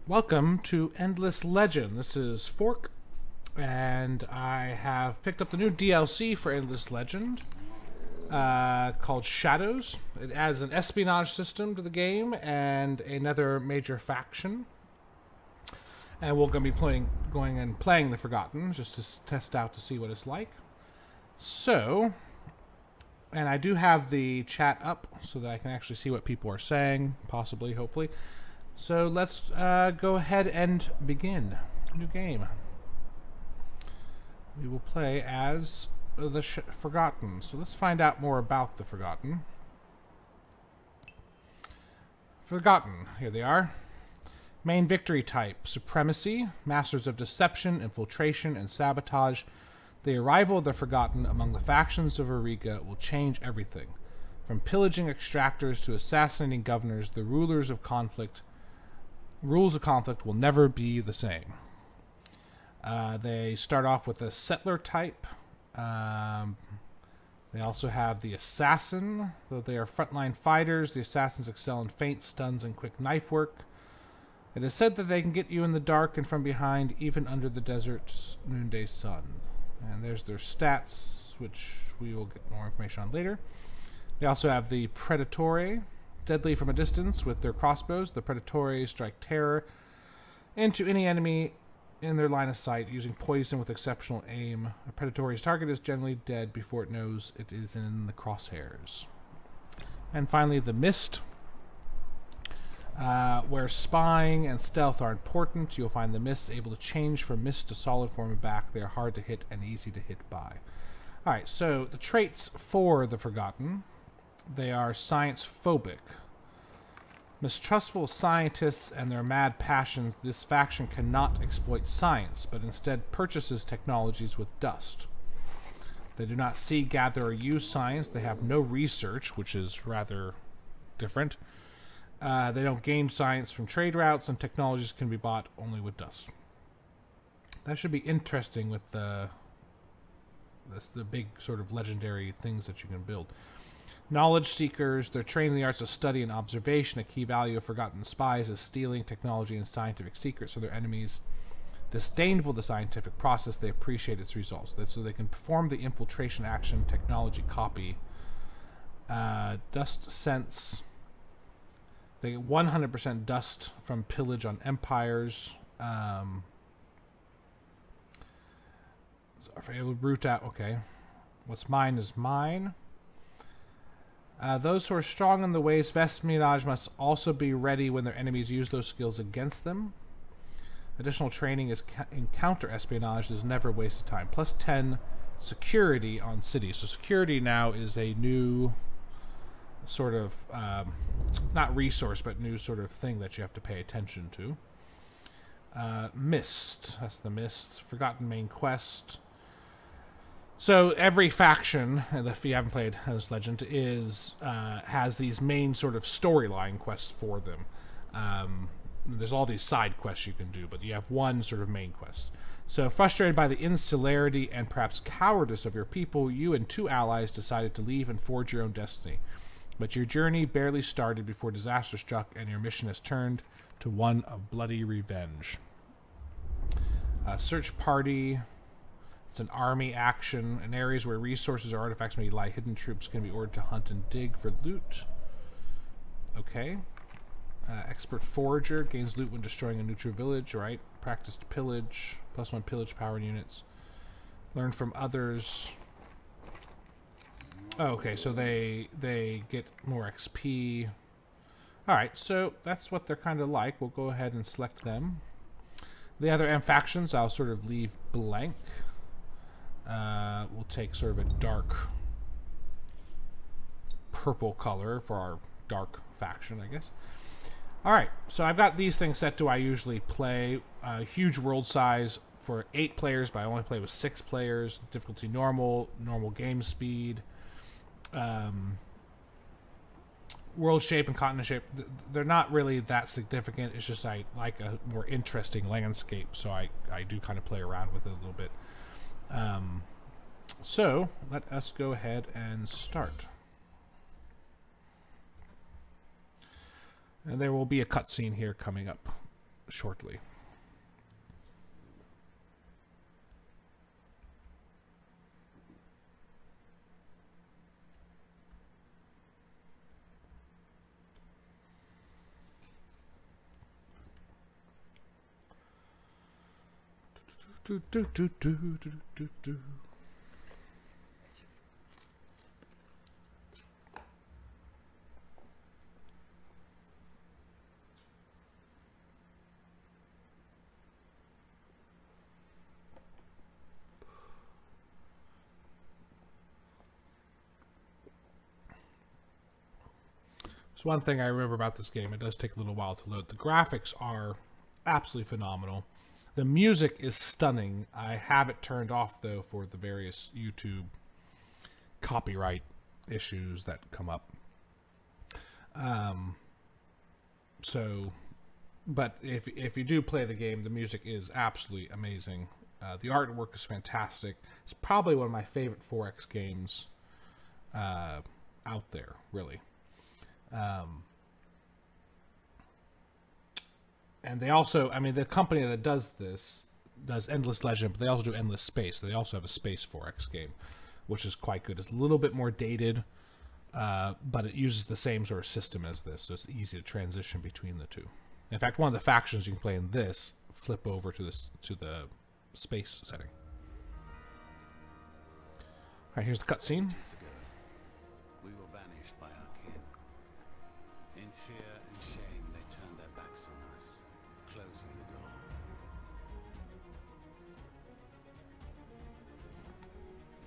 Welcome to Endless Legend. This is Fork, and I have picked up the new DLC for Endless Legend called Shadows. It adds an espionage system to the game and another major faction. And we're going to be going and playing the Forgotten just to test out to see what it's like. So, and I do have the chat up so that I can actually see what people are saying, possibly, hopefully. So let's go ahead and begin. New game. We will play as the Forgotten. So let's find out more about the Forgotten. Forgotten. Here they are. Main victory type. Supremacy. Masters of deception, infiltration, and sabotage. The arrival of the Forgotten among the factions of Auriga will change everything. From pillaging extractors to assassinating governors, the rules of conflict will never be the same. They start off with a settler type. They also have the assassin. Though they are frontline fighters, the assassins excel in feint, stuns, and quick knife work. It is said that they can get you in the dark and from behind, even under the desert's noonday sun. And there's their stats, which we will get more information on later. They also have the Predatore. Deadly from a distance with their crossbows, the Predatore strike terror into any enemy in their line of sight, using poison with exceptional aim. A Predatore's target is generally dead before it knows it is in the crosshairs. And finally, the Mist, where spying and stealth are important. You'll find the Mist able to change from mist to solid form and back. They are hard to hit and easy to hit by. Alright, so the traits for the Forgotten. They are science-phobic. Mistrustful of scientists and their mad passions, this faction cannot exploit science, but instead purchases technologies with dust. They do not see, gather, or use science. They have no research, which is rather different. They don't gain science from trade routes, and technologies can be bought only with dust. That should be interesting with the big sort of legendary things that you can build. Knowledge seekers, they're trained in the arts of study and observation. A key value of Forgotten spies is stealing technology and scientific secrets of their enemies. Disdainful of the scientific process, they appreciate its results. So they can perform the infiltration action, technology copy. Dust sense. They get 100% dust from pillage on empires. It would root out, okay. What's mine is mine. Those who are strong in the ways of espionage must also be ready when their enemies use those skills against them. Additional training is in counter-espionage is never wasted time. Plus 10 security on cities. So security now is a new sort of, not resource, but new sort of thing that you have to pay attention to. Mist. That's the Mist. Forgotten main quest. So every faction, if you haven't played Endless Legend, has these main sort of storyline quests for them. There's all these side quests you can do, but you have one sort of main quest. So frustrated by the insularity and perhaps cowardice of your people, you and 2 allies decided to leave and forge your own destiny. But your journey barely started before disaster struck, and your mission has turned to one of bloody revenge. Search party. It's an army action. In areas where resources or artifacts may lie, hidden troops can be ordered to hunt and dig for loot. Okay. Expert forager. Gains loot when destroying a neutral village. Right. Practiced pillage. +1 pillage power units. Learn from others. Oh, okay, so they get more XP. Alright, so that's what they're kind of like. We'll go ahead and select them. The other M factions I'll sort of leave blank. We'll take sort of a dark purple color for our dark faction, I guess. Alright, so I've got these things set to I usually play. Huge world size for 8 players, but I only play with 6 players. Difficulty normal, normal game speed. World shape and continent shape, they're not really that significant. It's just I like a more interesting landscape, so I do kind of play around with it a little bit. So let us go ahead and start. And there will be a cutscene here coming up. shortly. So one thing I remember about this game, it does take a little while to load. The graphics are absolutely phenomenal. The music is stunning. I have it turned off, though, for the various YouTube copyright issues that come up. But if you do play the game, the music is absolutely amazing. The artwork is fantastic. It's probably one of my favorite 4X games out there, really. And they also, I mean, the company that does this does Endless Legend, but they also do Endless Space. They also have a Space 4X game, which is quite good. It's a little bit more dated, but it uses the same sort of system as this, so it's easy to transition between the two. In fact, one of the factions you can play in this flip over to the space setting. All right, here's the cutscene. We were banished by our kin. In fear and shame, they turned their backs on us, closing the door.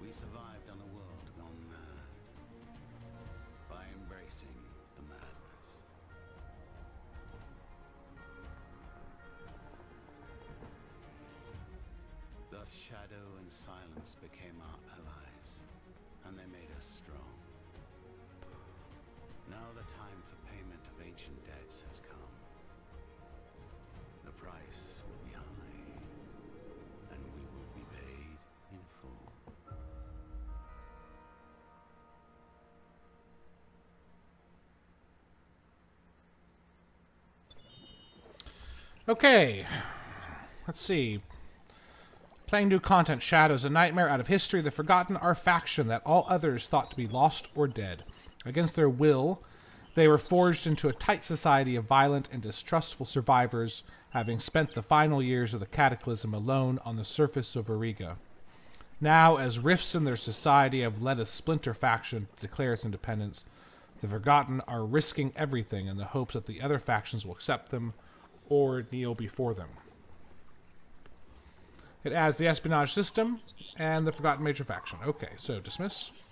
We survived on a world gone mad by embracing the madness. Thus shadow and silence became our allies, and they made us strong. Now the time for payment of ancient debts has come. The price will be high, and we will be paid in full. Okay, let's see. Playing new content. Shadows, a nightmare out of history, the forgotten, our faction that all others thought to be lost or dead. Against their will, they were forged into a tight society of violent and distrustful survivors, having spent the final years of the cataclysm alone on the surface of Auriga. Now, as rifts in their society have led a splinter faction to declare its independence, the forgotten are risking everything in the hopes that the other factions will accept them or kneel before them. It adds the espionage system and the forgotten major faction. Okay, so dismiss.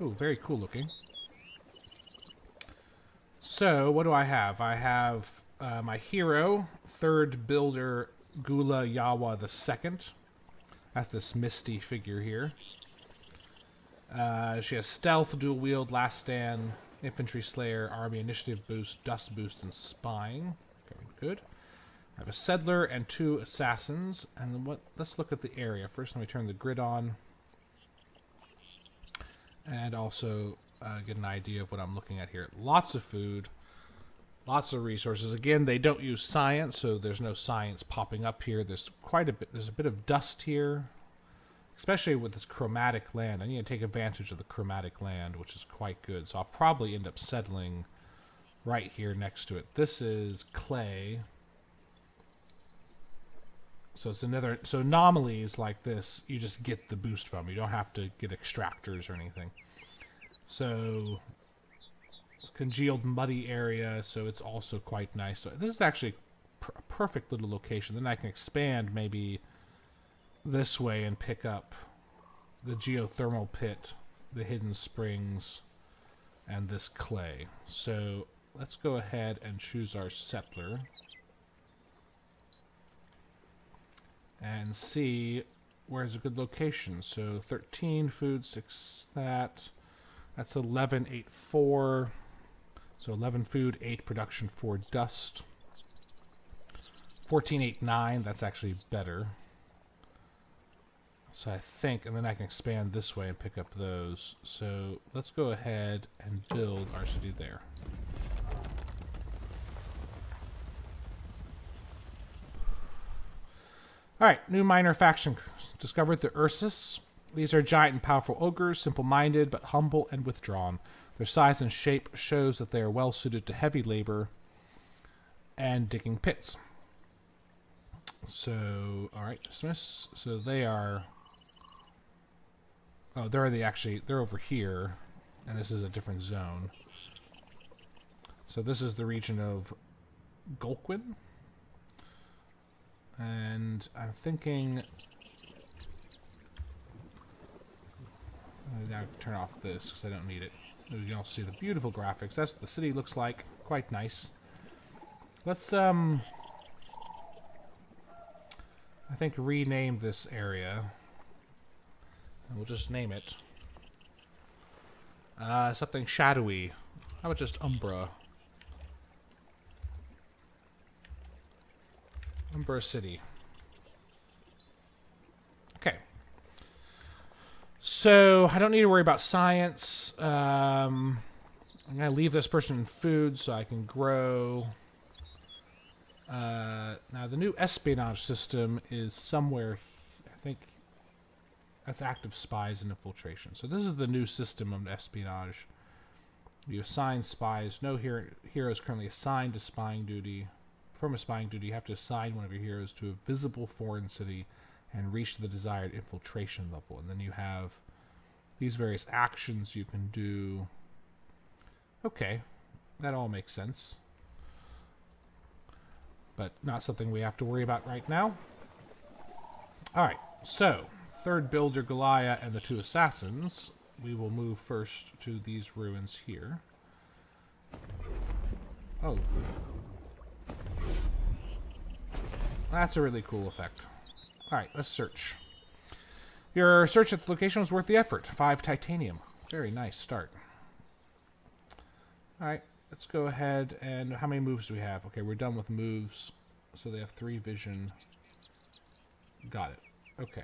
Oh, very cool looking. So, what do I have? I have my hero, third builder, Gula Yawa II. That's this misty figure here. She has stealth, dual wield, last stand, infantry slayer, army initiative boost, dust boost, and spying. Very good. I have a settler and 2 assassins. And let's look at the area. First, let me turn the grid on. And also get an idea of what I'm looking at here. Lots of food. Lots of resources. Again, they don't use science, so there's no science popping up here. There's quite a bit. There's a bit of dust here. Especially with this chromatic land. I need to take advantage of the chromatic land, which is quite good. So I'll probably end up settling right here next to it. This is clay. So it's another, so anomalies like this, you just get the boost from. You don't have to get extractors or anything. So congealed muddy area, so it's also quite nice. So this is actually a perfect little location. Then I can expand maybe this way and pick up the geothermal pit, the hidden springs, and this clay. So let's go ahead and choose our settler. And see where's a good location. So 13 food, 6 that. That's 11, 8, 4. So 11 food, 8 production, 4 dust. 14, 8, 9. That's actually better. So I think, and then I can expand this way and pick up those. So let's go ahead and build our city there. Alright, new minor faction discovered, the Ursus. These are giant and powerful ogres, simple-minded but humble and withdrawn. Their size and shape shows that they are well suited to heavy labor and digging pits. So, alright, dismiss. So they are... Oh, they're over here, and this is a different zone. So this is the region of Gulquin. And I'm thinking... Now turn off this, because I don't need it. You can all see the beautiful graphics. That's what the city looks like. Quite nice. Let's, I think rename this area. And we'll just name it. Something shadowy. How about just Umbra? Umbra City. Okay. So, I don't need to worry about science. I'm going to leave this person in food so I can grow. Now, the new espionage system is somewhere, I think, that's active spies and infiltration. So this is the new system of espionage. You assign spies. No hero is currently assigned to spying duty. From a spying duty, you have to assign one of your heroes to a visible foreign city and reach the desired infiltration level. And then you have these various actions you can do. Okay, that all makes sense. But not something we have to worry about right now. Alright, so, third builder Goliath and the two assassins. We will move first to these ruins here. Oh. That's a really cool effect. Alright, let's search. Your search at the location was worth the effort. 5 titanium. Very nice start. Alright, let's go ahead and... How many moves do we have? Okay, we're done with moves. So they have 3 vision. Got it. Okay.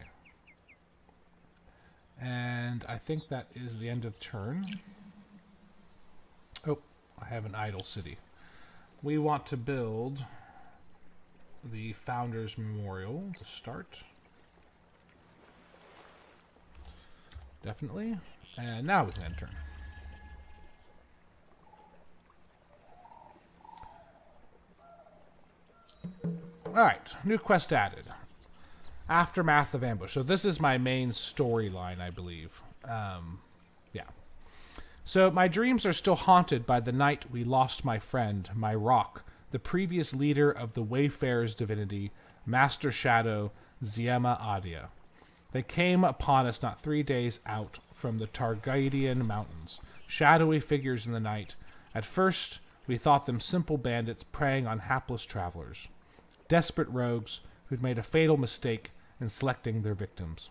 And I think that is the end of the turn. Oh, I have an idle city. We want to build the Founders Memorial to start. Definitely. And now we can enter. Alright, new quest added. Aftermath of Ambush. So this is my main storyline, I believe. Yeah. So my dreams are still haunted by the night we lost my friend, my rock, the previous leader of the Wayfarer's divinity, Master Shadow, Ziema Adia. They came upon us not 3 days out from the Targadian mountains, shadowy figures in the night. At first, we thought them simple bandits preying on hapless travelers, desperate rogues who'd made a fatal mistake in selecting their victims.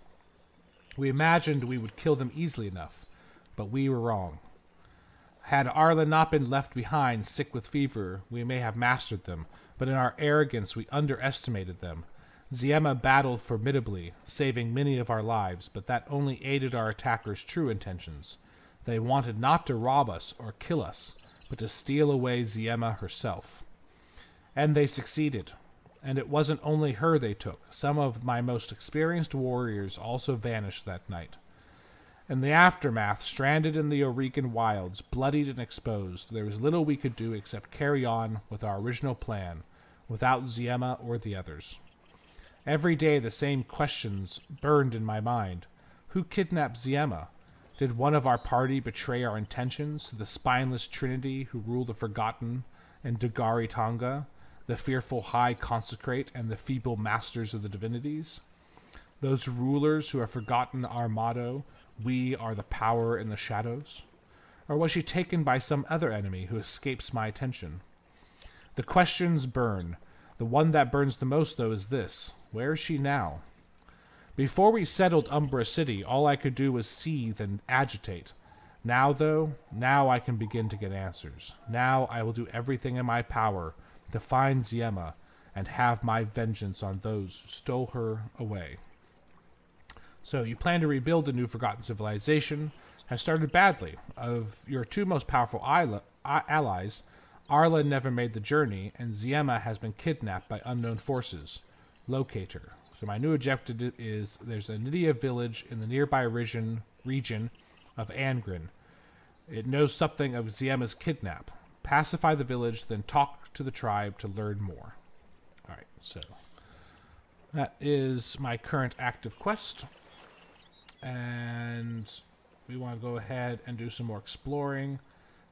We imagined we would kill them easily enough, but we were wrong. Had Arla not been left behind, sick with fever, we may have mastered them, but in our arrogance we underestimated them. Ziema battled formidably, saving many of our lives, but that only aided our attackers' true intentions. They wanted not to rob us or kill us, but to steal away Ziema herself. And they succeeded. And it wasn't only her they took. Some of my most experienced warriors also vanished that night. In the aftermath, stranded in the Oregon wilds, bloodied and exposed, there was little we could do except carry on with our original plan, without Ziema or the others. Every day the same questions burned in my mind. Who kidnapped Ziema? Did one of our party betray our intentions to the spineless trinity who rule the Forgotten and Dagari Tonga, the fearful High Consecrate and the feeble masters of the divinities? Those rulers who have forgotten our motto, we are the power in the shadows? Or was she taken by some other enemy who escapes my attention? The questions burn. The one that burns the most, though, is this. Where is she now? Before we settled Umbra City, all I could do was seethe and agitate. Now, though, now I can begin to get answers. Now I will do everything in my power to find Ziema and have my vengeance on those who stole her away. So you plan to rebuild a new forgotten civilization. Has started badly. Of your 2 most powerful allies, Arla never made the journey, and Ziema has been kidnapped by unknown forces. Locate her. So my new objective is there's a Nydia village in the nearby region of Angren. It knows something of Ziema's kidnap. Pacify the village, then talk to the tribe to learn more. Alright, so that is my current active quest. And we want to go ahead and do some more exploring.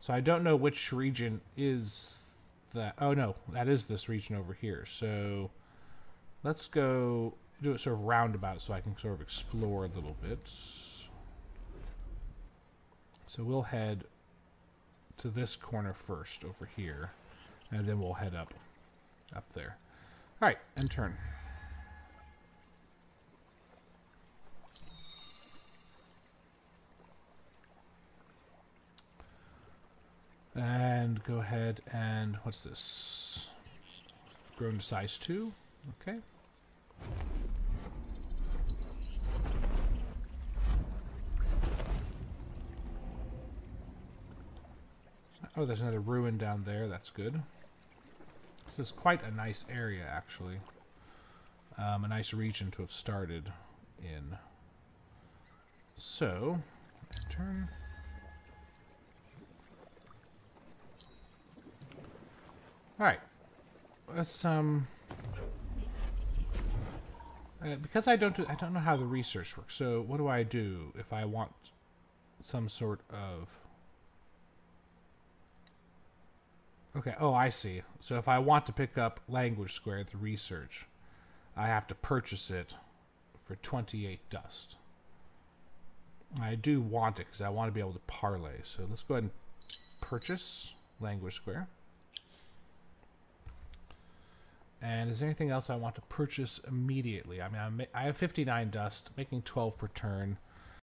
So I don't know which region is that. Oh no, that is this region over here. So let's go do it sort of roundabout so I can sort of explore a little bit. So we'll head to this corner first over here, and then we'll head up there. All right, and turn. And go ahead and, what's this? Grown to size 2. Okay. Oh, there's another ruin down there. That's good. This is quite a nice area, actually. A nice region to have started in. So, turn. All right. Let's because I don't know how the research works. So what do I do if I want some sort of? Okay. Oh, I see. So if I want to pick up Language Square, the research, I have to purchase it for 28 dust. I do want it because I want to be able to parlay. So let's go ahead and purchase Language Square. And is there anything else I want to purchase immediately? I mean, I have 59 dust, making 12 per turn.